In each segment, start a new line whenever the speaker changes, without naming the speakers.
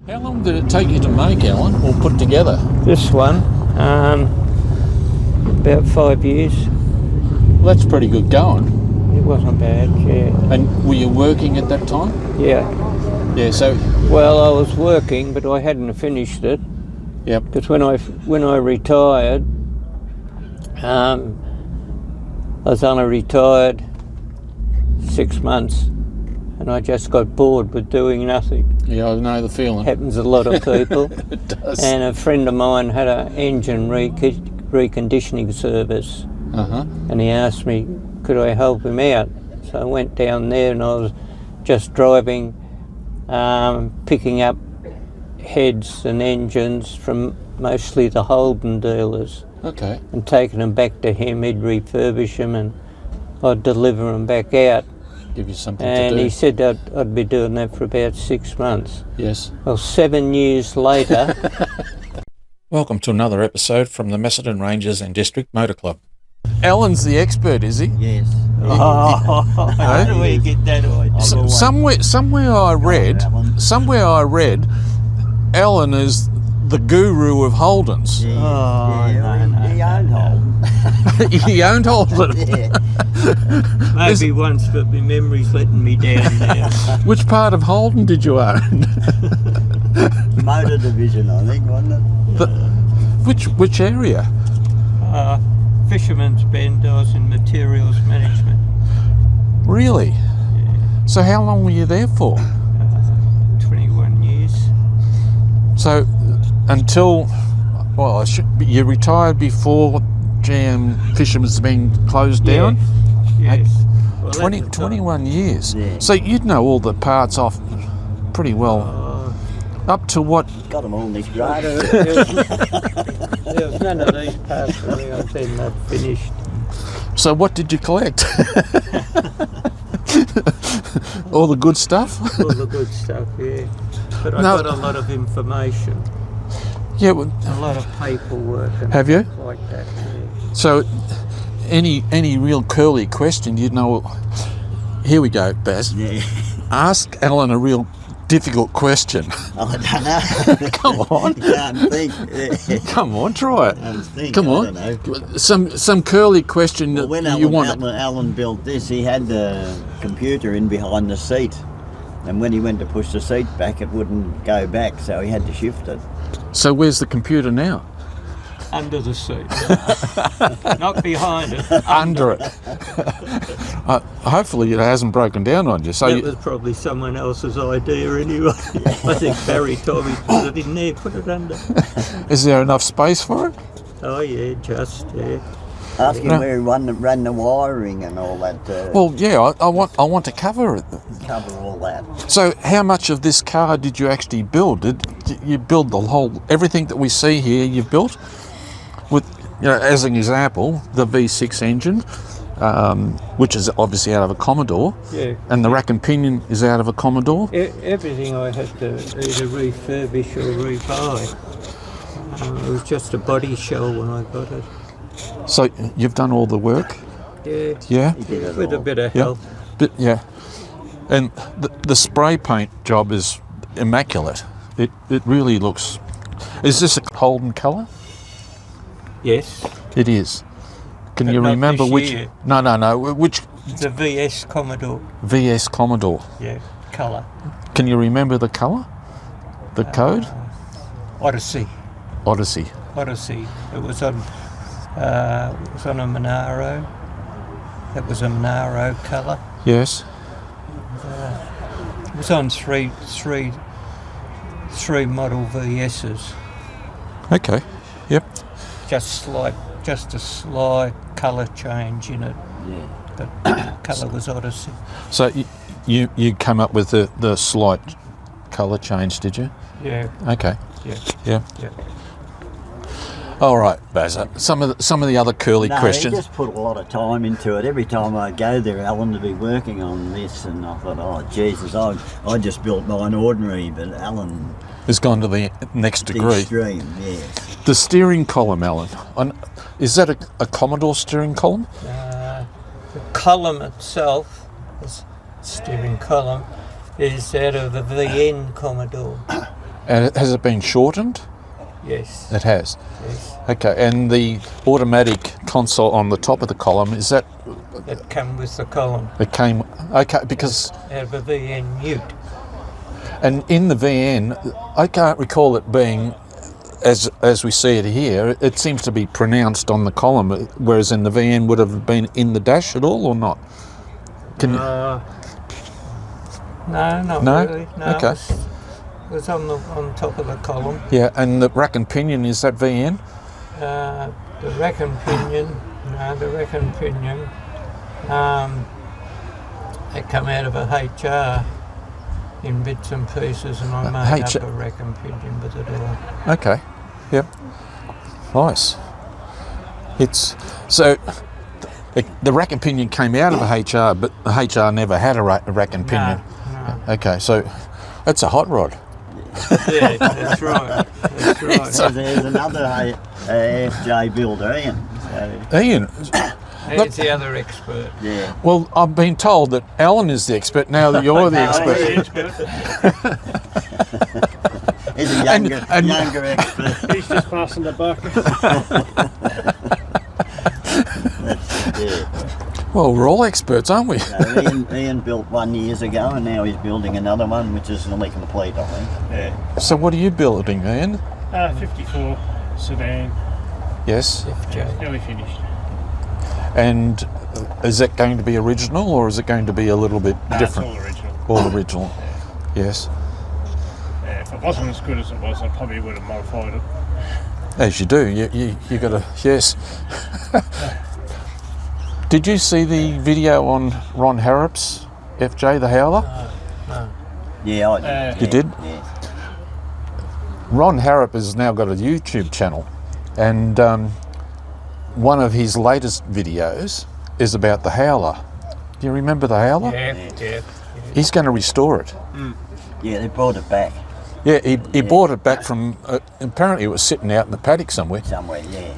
How long did it take you to make, Alan, or put together?
This one, about 5 years.
Well, that's pretty good going.
It wasn't bad, yeah.
And were you working at that time?
Yeah.
Yeah, so...
Well, I was working, but I hadn't finished it.
Yep.
Because when I retired, I was only retired 6 months, and I just got bored with doing nothing.
Yeah, I know the feeling.
Happens to a lot of people.
It does.
And a friend of mine had an engine reconditioning service.
Uh-huh.
And he asked me, could I help him out? So I went down there and I was just driving, picking up heads and engines from mostly the Holden dealers.
Okay.
And taking them back to him. He'd refurbish them and I'd deliver them back out.
Give you something to do.
And he said I'd be doing that for about 6 months.
Yes.
Well, 7 years later...
Welcome to another episode from the Macedon Rangers and District Motor Club. Alan's the expert, is he?
Yes.
Oh, how do we get that idea?
Somewhere I read, Alan is the guru of Holdens.
He owned Holden.
He owned Holden.
Yeah.
Maybe once, but my memory's letting me down now.
Which part of Holden did you own?
Motor division, I think, wasn't it?
Which area?
Fisherman's Bend. I was in materials management.
Really?
Yeah.
So how long were you there for?
21 years.
So until, well, you retired before GM Fisherman's Bend closed down?
Yes. Well,
21 years.
Yeah.
So you'd know all the parts off pretty well. Up to what?
Got them all this grade.
There was none of these parts when I said not finished.
So what did you collect? All the good stuff?
All the good stuff, yeah. But I got a lot of information.
Yeah. Well,
a lot of paperwork and
have you?
things like that, yeah.
So any real curly question, you'd know. Here we go, Baz.
Yeah.
Ask Alan a real difficult question.
I don't know.
Come on.
Can't think. Yeah.
Come on, try it. Come on.
I don't know.
Some curly question
Well, when
you want.
Alan built this, he had the computer in behind the seat. And when he went to push the seat back, it wouldn't go back, so he had to shift it.
So where's the computer now?
Under the seat. Not behind it.
Under it. Hopefully it hasn't broken down on you. So
that was probably someone else's idea anyway. I think Barry told me put it in there, put it under.
Is there enough space for it?
Oh yeah, just yeah.
Ask him where he ran the wiring and all that.
Well, yeah, I want to cover it.
Cover all that.
So how much of this car did you actually build? Did you build the whole, everything that we see here you've built? With, as an example, the V6 engine, which is obviously out of a Commodore,
Yeah.
and the rack and pinion is out of a Commodore.
Everything I had to either refurbish or rebuy. It was just a body shell when I got it.
So you've done all the work?
Yeah.
Yeah?
He did it
With a
all.
bit of help.
Yeah. And the spray paint job is immaculate. It really looks... Is this a Holden colour?
Yes.
It is. Can
But
you
not
remember
this
which?
year.
No. Which
The VS Commodore.
VS Commodore?
Yeah. Colour.
Can you remember the colour? The code?
Odyssey.
Odyssey.
It was on a Monaro. It was a Monaro colour.
Yes.
It was on three model VS's.
Okay. Yep.
Just a slight colour change in it.
Yeah.
But colour was Odyssey.
So you came up with the slight colour change, did you?
Yeah.
Okay.
Yeah.
Yeah. All right, Bazza. Some of the other curly questions.
He just put a lot of time into it. Every time I go there, Alan to be working on this, and I thought, oh Jesus, I just built mine ordinary, but Alan
has gone to the next degree.
Extreme, yes.
The steering column, Alan. Is that a Commodore steering column?
The column itself, the steering column, is out of a VN Commodore.
And has it been shortened?
Yes.
It has.
Yes.
Okay, and the automatic console on the top of the column, is that...
It come with the column.
It came... Okay, because...
Out of a VN Ute.
And in the VN, I can't recall it being, as we see it here, it seems to be pronounced on the column, whereas in the VN would have been in the dash at all, or not? Can you...
No, not
No?
really. No,
Okay.
It was on top of the column.
Yeah, and the rack and pinion, is that VN?
The rack and pinion, it come out of a HR in bits and pieces, and I made up a rack and pinion with it all.
Okay, yep. Nice. It's... So, the rack and pinion came out of a HR, but the HR never had a rack and pinion.
No.
Okay, so that's a hot rod.
Yeah, that's right. That's right.
So there's another FJ builder, Ian. So,
Ian,
He's the other expert.
yeah.
well, I've been told that Alan is the expert now that you're the expert.
He's a younger expert.
He's just passing the buck.
Yeah.
Well, we're all experts, aren't we?
Ian built one years ago, and now he's building another one, which is nearly complete, I think.
Yeah.
So what are you building, Ian?
54 sedan,
Yes.
FJ.
nearly finished.
And is that going to be original, or is it going to be a little bit different?
It's all original.
All original. Yes.
Yeah, if it wasn't as good as it was, I probably would have modified it.
As you do. You got to... Yes. Did you see the video on Ron Harrop's FJ, the Howler?
No.
Yeah, I did.
You did?
Yeah.
Ron Harrop has now got a YouTube channel, and one of his latest videos is about the Howler. Do you remember the Howler?
Yeah.
He's going to restore it.
Yeah, they brought it back
Yeah, he bought it back from, apparently it was sitting out in the paddock somewhere.
somewhere, yeah.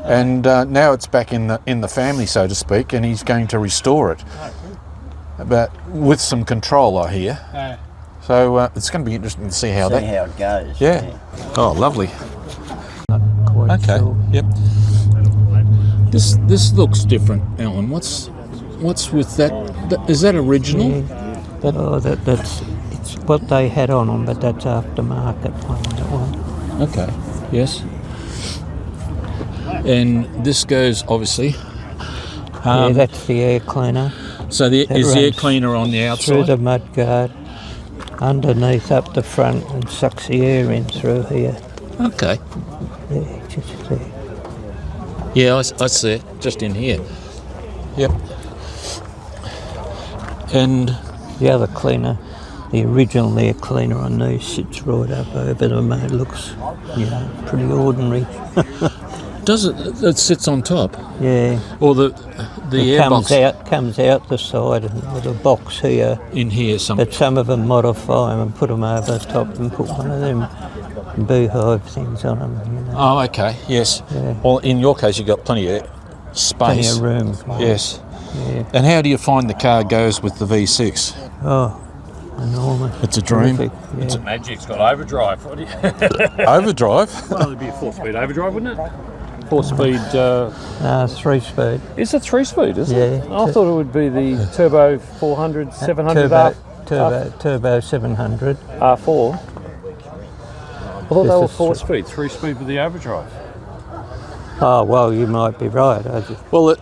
And now it's back in the family, so to speak, and he's going to restore it. But with some control, I hear. So it's going to be interesting to see how
See how it goes.
Yeah. Oh, lovely.
Quite
Okay.
sure.
Yep. This looks different, Alan. What's with that? Is that original?
Yeah. That's it's what they had on them, but that's aftermarket one. That one.
Okay. Yes. And this goes obviously.
Yeah, that's the air cleaner.
So is the air
runs
cleaner on the
through
outside?
the mud guard, underneath up the front, and sucks the air in through here.
Okay.
There, just there.
Yeah, I see it just in here. Yep. And
The other cleaner, the original air cleaner on these, sits right up over them. It looks, pretty ordinary.
does it sits on top,
Yeah.
or the
It
air box
comes out the side with a box here.
in here somewhere?
But some of them modify them and put them over the top and put one of them beehive things on them.
Oh, okay. Yes.
Yeah.
Well, in your case, you've got plenty of
Plenty
space.
of room.
Yes.
Yeah.
And how do you find the car goes with the V6?
Oh, enormous.
It's a dream.
Terrific, yeah.
Magic, it's got overdrive.
Overdrive?
Well, it'd be a 4-speed overdrive, wouldn't it? 4-speed.
3-speed.
Is it 3-speed? Is
Yeah.
it? I thought it would be the turbo 400, 700
Turbo 700.
R4. I thought they
This
were
is
4-speed, 3-speed with the overdrive.
Oh, well, you might be right.
Well,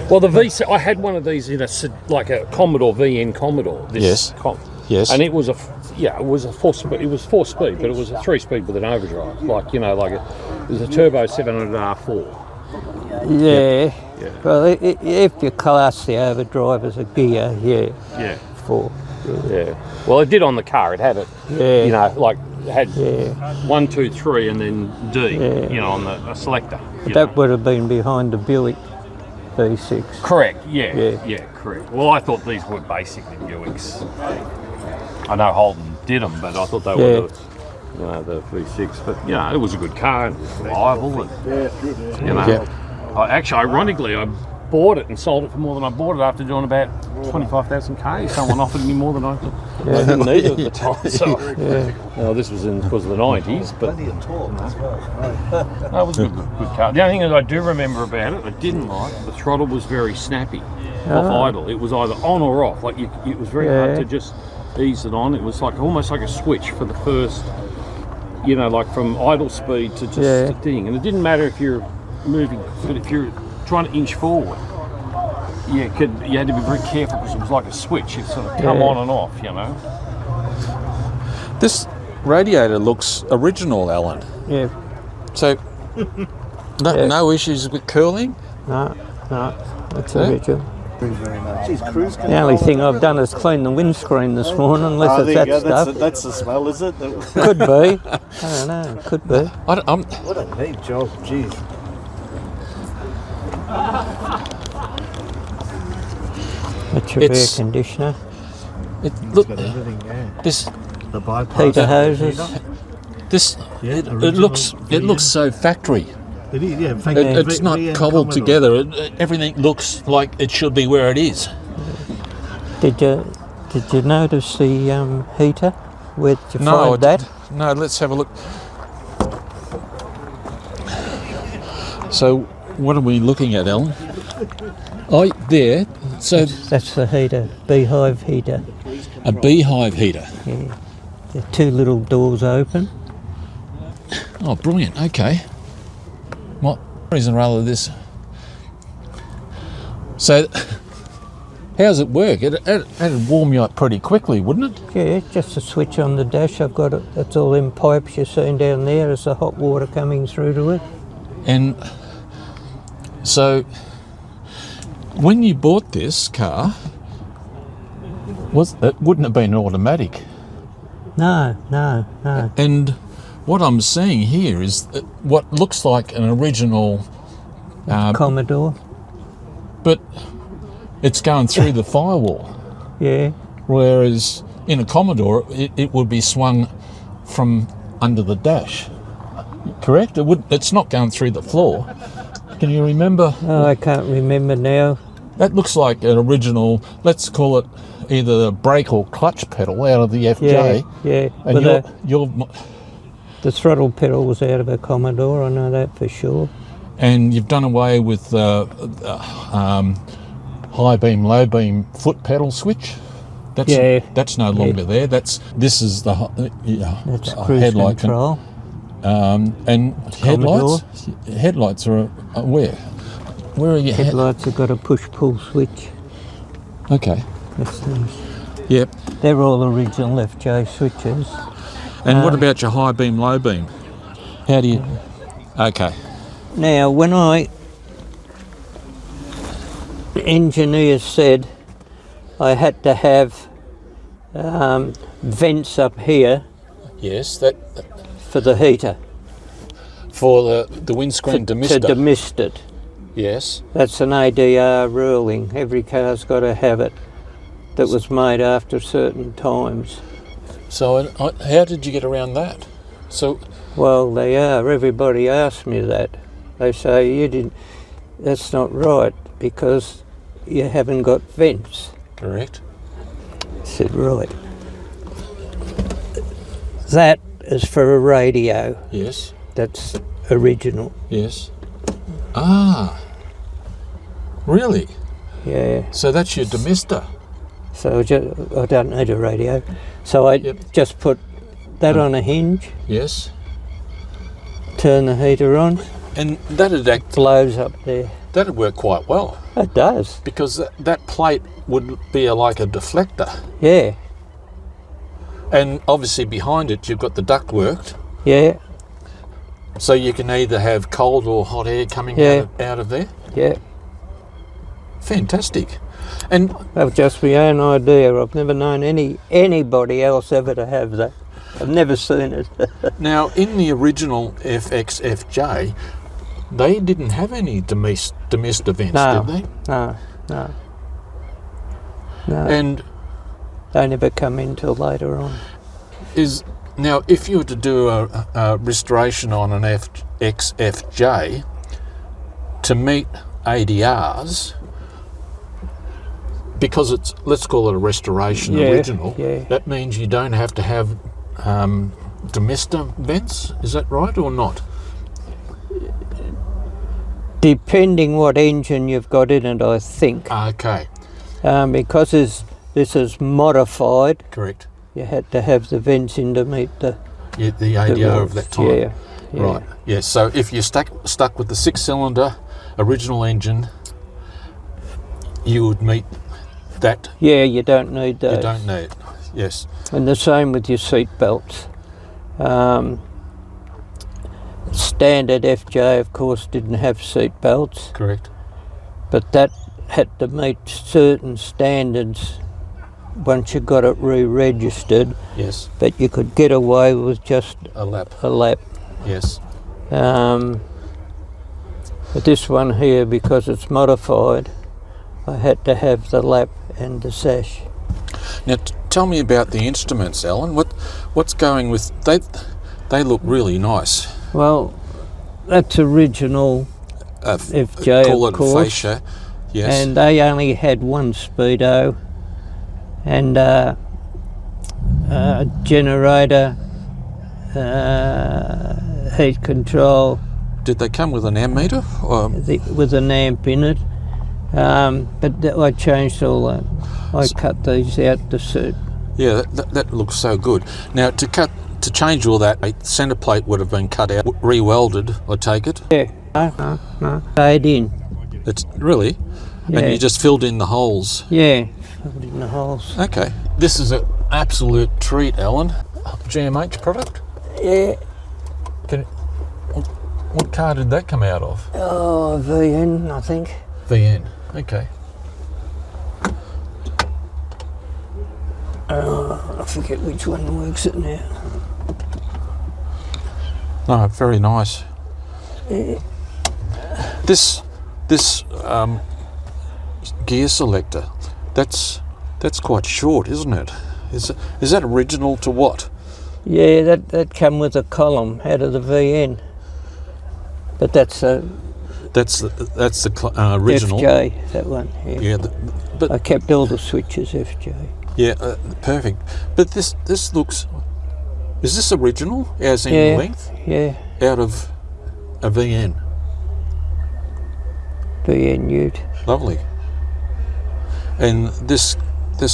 Well, the V6, I had one of these in like a Commodore VN Commodore.
Yes. Yes.
And it was a 4-speed. It was 4-speed, but it was a 3-speed with an overdrive. It was a turbo 700 R4.
Yeah. Well, if you class the overdrive as a gear, yeah.
Yeah.
4.
Yeah. Well, it did on the car. It had it.
Yeah.
It had 1, 2, 3, and then D.
Yeah.
On a selector.
But that would have been behind the Buick V6.
Correct. Yeah.
Yeah.
Yeah. Correct. Well, I thought these were basically Buicks. I know Holden did them, but I thought they were the V6. But it was a good car and reliable. And,
Yeah.
actually, ironically, bought it and sold it for more than I bought it after doing about 25,000 k. Someone offered me more than I didn't need it at the time. So this was because of the 90s, but
Plenty of torque as well.
that was a good car. The only thing that I do remember about it, I didn't like, the throttle was very snappy off idle. It was either on or off. Like it was very hard to just ease it on. It was like almost like a switch for the first, like from idle speed to just a thing. And it didn't matter if you're moving, but if you're trying to inch forward, you had to be very careful because it was like a switch. It sort of come on and off,
This radiator looks original, Alan.
Yeah.
So, no issues with curling?
No, that's original.
Very, very much. Geez, cruise
The only thing I've done is clean the windscreen this morning, unless it's
there
that
you go.
stuff.
That's the smell, is it?
Could be. I don't know. Could be.
What a neat job, geez.
That's your air conditioner.
Look,
Got everything there.
this
The bypass.
Heater hoses.
it looks so factory.
It is, yeah.
It's not cobbled together. Everything looks like it should be where it is.
Did you notice the heater? Where'd you
No,
find that?
No, let's have a look. So, what are we looking at, Alan? Oh, there. So,
That's the heater, beehive heater.
a beehive heater.
Yeah. The two little doors open.
Oh, brilliant. Okay. What reason rather this? So, how does it work? It'd warm you up pretty quickly, wouldn't it?
Yeah, just a switch on the dash. I've got it. That's all them pipes you're seeing down there. Is the hot water coming through to it.
And so, when you bought this car, it wouldn't have been automatic.
No.
And what I'm seeing here is what looks like an original
Commodore.
but it's going through the firewall.
Yeah.
Whereas in a Commodore, it would be swung from under the dash. Correct? It's not going through the floor. Can you remember?
Oh, I can't remember now.
That looks like an original, let's call it either the brake or clutch pedal out of the FJ.
Yeah.
And
But
you're
the throttle pedal was out of a Commodore. I know that for sure.
and you've done away with high beam, low beam foot pedal switch. That's no longer there. This is the
That's cruise
headlight
control.
And headlights are where? Where are your
Headlights have got a push-pull switch.
Okay.
That's these.
Yep.
They're all original FJ switches.
And what about your high beam, low beam? How do you? Okay.
Now, when the engineer said I had to have vents up here
Yes, that
for the heater.
for the windscreen
To
demister.
demist it.
Yes.
That's an ADR ruling. Every car's got to have it that was made after certain times.
So how did you get around that? So
Well, they are. Everybody asks me that. They say, you didn't. That's not right because you haven't got vents.
correct.
I said, right. That is for a radio.
Yes.
That's original.
Yes. Ah. Really?
Yeah.
So that's your demister.
So I don't need a radio. So I just put that on a hinge,
Yes.
turn the heater on,
And that'd
blows up there.
that'd work quite well
It does.
because that plate would be like a deflector,
Yeah.
and obviously behind it you've got the ductwork,
Yeah.
so you can either have cold or hot air coming out of there.
Yeah.
Fantastic. And
That's just my own idea. I've never known anybody else ever to have that. I've never seen it.
now in the original FXFJ, they didn't have any demister vents,
No.
did they?
No.
And
They never come in till later on.
now if you were to do a restoration on an XFJ to meet ADRs, because it's, let's call it a restoration original, that means you don't have to have domestic vents, is that right or not?
Depending what engine you've got in it, I think.
Okay.
Because this is modified,
Correct.
you had to have the vents in to meet the
ADR of that time.
Yeah.
Right. Yeah. So if you're stuck with the 6-cylinder original engine, you would meet that.
Yeah, you don't need those.
You don't need. Yes.
And the same with your seat belts. Standard FJ, of course, didn't have seat belts.
Correct.
But that had to meet certain standards once you got it re-registered.
Yes.
But you could get away with just
A lap.
a lap.
Yes.
But this one here, because it's modified, I had to have the lap and the sash.
Now tell me about the instruments, Alan. What's going with they look really nice.
Well, that's original FJ,
call
of
it
course.
fascia. Yes.
And they only had one speedo and generator, heat control.
Did they come with an ammeter?
With an amp in it. But I changed all that. I cut these out to suit.
Yeah, that looks so good. Now to change all that, a centre plate would have been cut out, re-welded, I take it.
Yeah, no. Paid in.
It's really,
Yeah.
and you just filled in the holes.
Yeah, filled in the holes.
Okay, this is an absolute treat, Alan. GMH product.
Yeah.
What car did that come out of?
Oh, VN, I think.
VN. Okay.
I forget which one works it now.
No, very nice.
Yeah.
This gear selector, that's quite short, isn't it? Is that original to what?
Yeah, that come with a column out of the VN. But that's the
original.
FJ, that one. Yeah.
Yeah, but
I kept all the switches FJ.
yeah, perfect. But this looks. Is this original, as in
Yeah,
length?
Yeah,
Out of a VN.
VN Ute.
Lovely. And this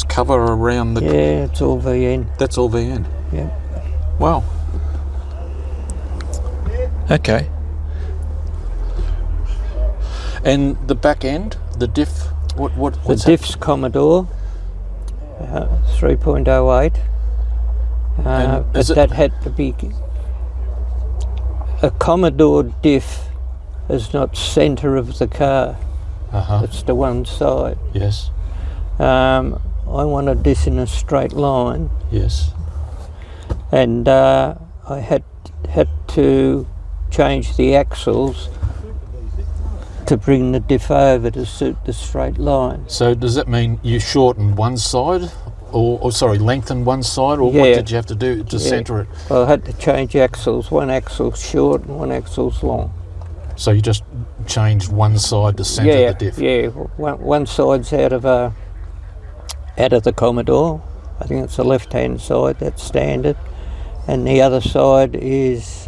cover around the.
Yeah, it's all VN.
That's all VN.
Yeah.
Wow. Okay. And the back end, the diff. What's
The diff's Commodore, 3.08.
And
But
is it-
that had to be a Commodore diff is not centre of the car. It's to one side.
Yes.
I wanted this in a straight line,
Yes.
and I had to change the axles to bring the diff over to suit the straight line.
So does that mean you shorten one side, or lengthen one side, or what
Yeah.
did you have to do to centre it?
Well, I had to change axles. One axle's short and one axle's long.
So you just changed one side to centre the diff.
Yeah. One side's out of the Commodore. I think it's the left-hand side. That's standard, and the other side is.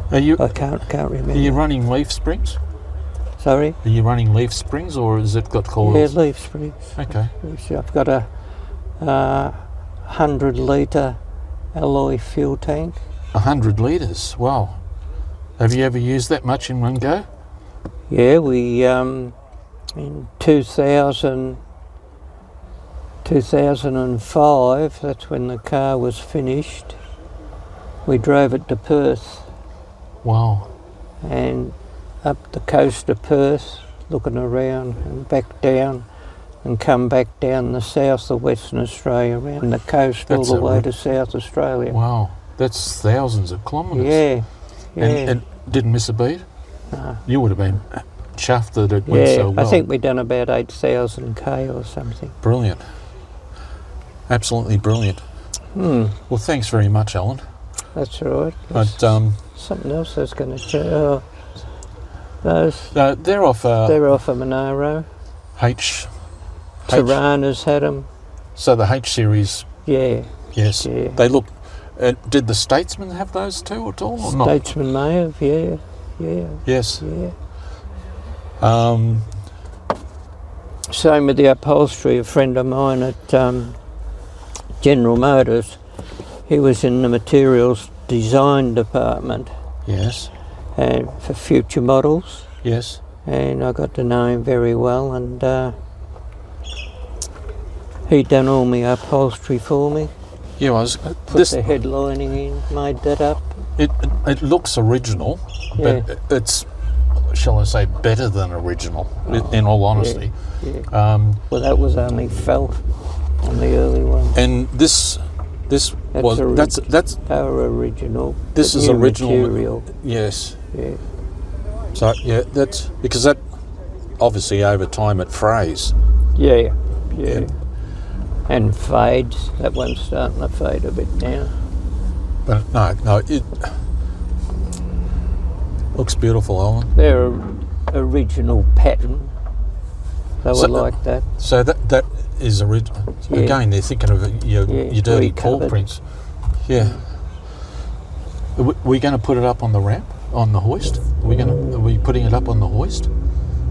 Are you
I can't remember.
are you running leaf springs?
Sorry.
Are you running leaf springs, or has it got coils?
Yeah, leaf springs.
Okay.
I've got a 100-litre alloy fuel tank.
100 litres. Wow. Have you ever used that much in one go?
Yeah, we in 2005, that's when the car was finished, we drove it to Perth
Wow.
and up the coast of Perth, looking around and back down and come back down the south of Western Australia, around the coast
That's
all the
a
way
r-
to South Australia.
Wow. That's thousands of kilometres.
Yeah, yeah.
And didn't miss a beat?
No.
You would have been chuffed that it went
Yeah,
so well.
I think we'd done about 8,000 k or something.
Brilliant. Absolutely brilliant. Well, thanks very much, Alan.
That's right.
But
Something else I was going to show. Oh, those.
they're off
They're off a Monaro.
H.
Tirana's had them.
So the H series.
Yeah.
Yes.
Yeah.
They look. Did the Statesman have those too at all? Or not?
Statesman may have. Yeah. Yeah.
Yes.
Yeah.
Same
with the upholstery. A friend of mine at General Motors, he was in the materials design department.
Yes.
And for future models.
Yes.
And I got to know him very well, and he'd done all my upholstery for me.
Yeah,
Put the headlining in, made that up.
It looks original,
Yeah.
but it's, shall I say, better than original. In all honesty.
Yeah. Well, that was only felt on the early one.
And that's
our original.
This is original
material.
Yes.
Yeah.
So yeah, that's because that obviously over time it frays.
Yeah. Yeah. And fades. That one's starting to fade a bit now.
But no, it looks beautiful, Alan.
They're original pattern. They were like that.
So that is original.
Yeah.
Again, they're thinking of your dirty paw
recovered.
prints. Yeah. Are we going to put it up on the ramp, on the hoist? Are we putting it up on the hoist?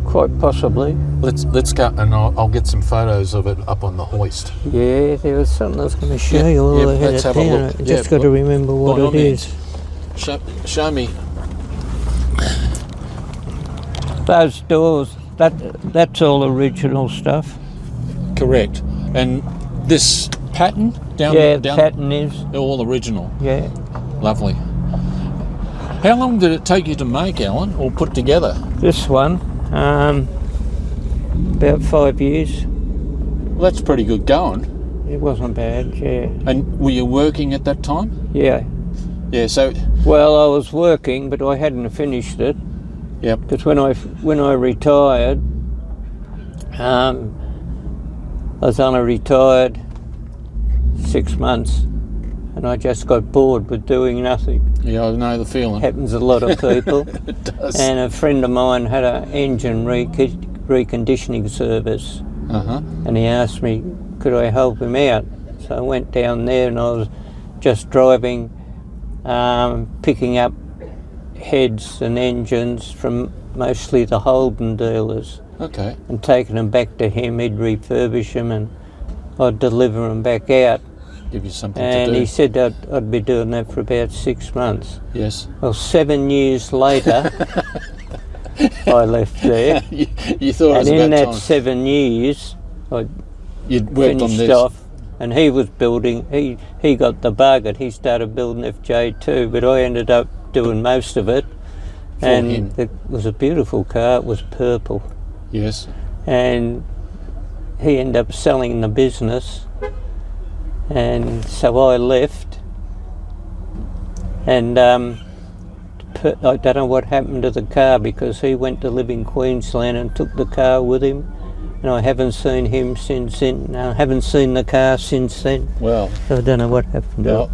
Quite possibly.
Let's go, and I'll get some photos of it up on the hoist.
Yeah, there was something I was going to show you while I had
let's
it
have a
down.
look.
I just got to remember what it is.
Show me.
Those doors, that's all original stuff.
Correct. And this pattern down
the pattern is
all original.
Yeah.
Lovely. How long did it take you to make, Alan, or put together?
This one, about 5 years.
Well, that's pretty good going.
It wasn't bad, yeah.
And were you working at that time?
Yeah.
Yeah. So.
Well, I was working, but I hadn't finished it.
Yep.
Because when I retired, I was only retired 6 months, and I just got bored with doing nothing.
Yeah, I know the feeling.
Happens to a lot of people.
It does.
And a friend of mine had an engine reconditioning service, and he asked me, could I help him out? So I went down there, and I was just driving, picking up heads and engines from mostly the Holden dealers.
Okay.
And taking them back to him. He'd refurbish them, and I'd deliver them back out.
Give you something to
And
do.
he said I'd be doing that for about 6 months.
Yes.
Well, 7 years later, I left there.
you thought it was
and in
about
that
time.
7 years,
You'd worked on
finished
this.
off, and he was building. He got the bug, and he started building FJ too. But I ended up doing most of it.
For
and
him.
it was a beautiful car. It was purple.
Yes.
And he ended up selling the business, and so I left, and I don't know what happened to the car, because he went to live in Queensland and took the car with him, and I haven't seen him since then. I haven't seen the car since then.
Well.
So I don't know what happened to it.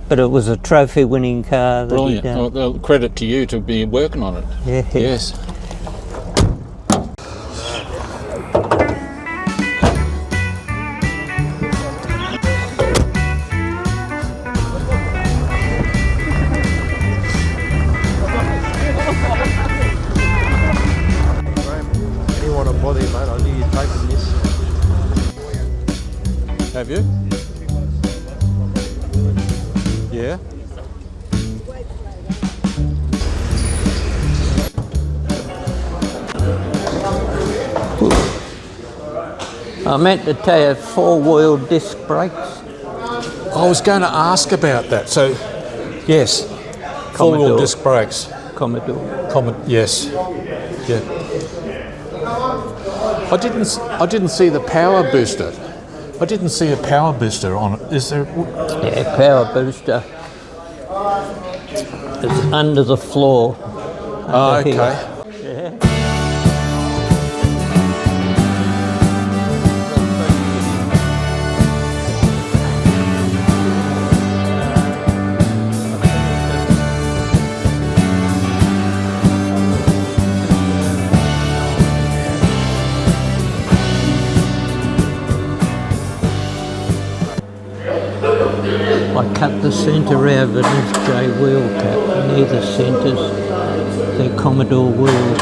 But it was a trophy-winning car. That
Brilliant.
he'd done.
Well, credit to you to be working on it.
Yeah.
Yes.
Didn't want to bother you, mate. I knew you'd taken this.
Have you? Yeah.
I meant to tell you, 4-wheel disc brakes.
I was going to ask about that. So, yes, 4-wheel
Commodore.
disc brakes.
Commodore.
Yes. Yeah. I didn't see the power booster. I didn't see a power booster on it. Is there?
Yeah, power booster. It's under the floor.
Oh,
Under
okay.
here. I cut the centre out of an FJ wheel cap near the centres. They're Commodore wheels.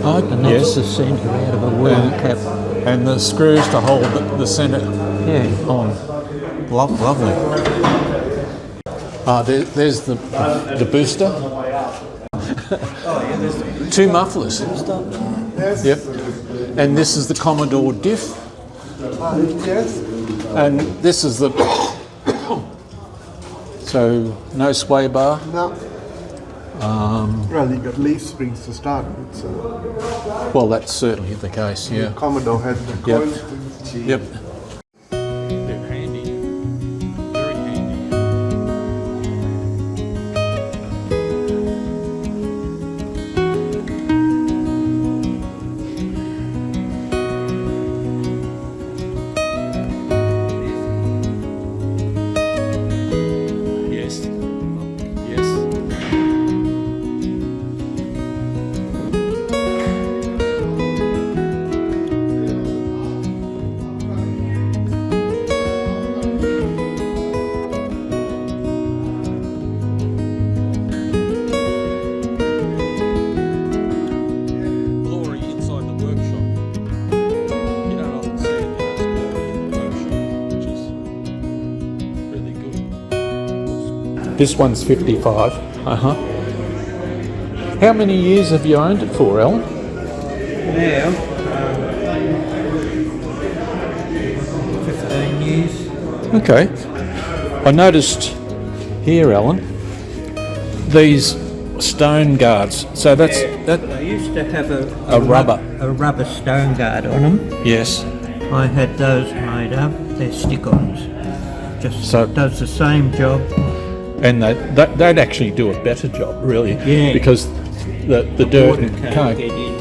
And that's the centre out of a wheel cap.
And the screws to hold the centre
Yeah.
on. Lovely. There's the booster. Two mufflers. Yep. And this is the Commodore diff.
Yes.
And this is the... So, no sway bar.
No. Well, you got leaf springs to start with, so
Well, that's certainly the case, yeah.
Commodore had the
Yep.
coil springs.
Yep.
They're handy. Very handy. Yes. Yes. Glory inside the workshop. You don't often see it, there's glory in the workshop, which is really good.
This one's 55. Uh-huh. How many years have you owned it for, Alan?
Now, 15 years.
Okay. I noticed here, Alan, these stone guards. So that's that.
I used to have
A rubber.
a rubber stone guard on them.
Yes.
I had those made up. They're stick-ons. Just
So-
does the same job.
And they'd actually do a better job, really.
Yeah.
Because the dirt
Water
can't
get in.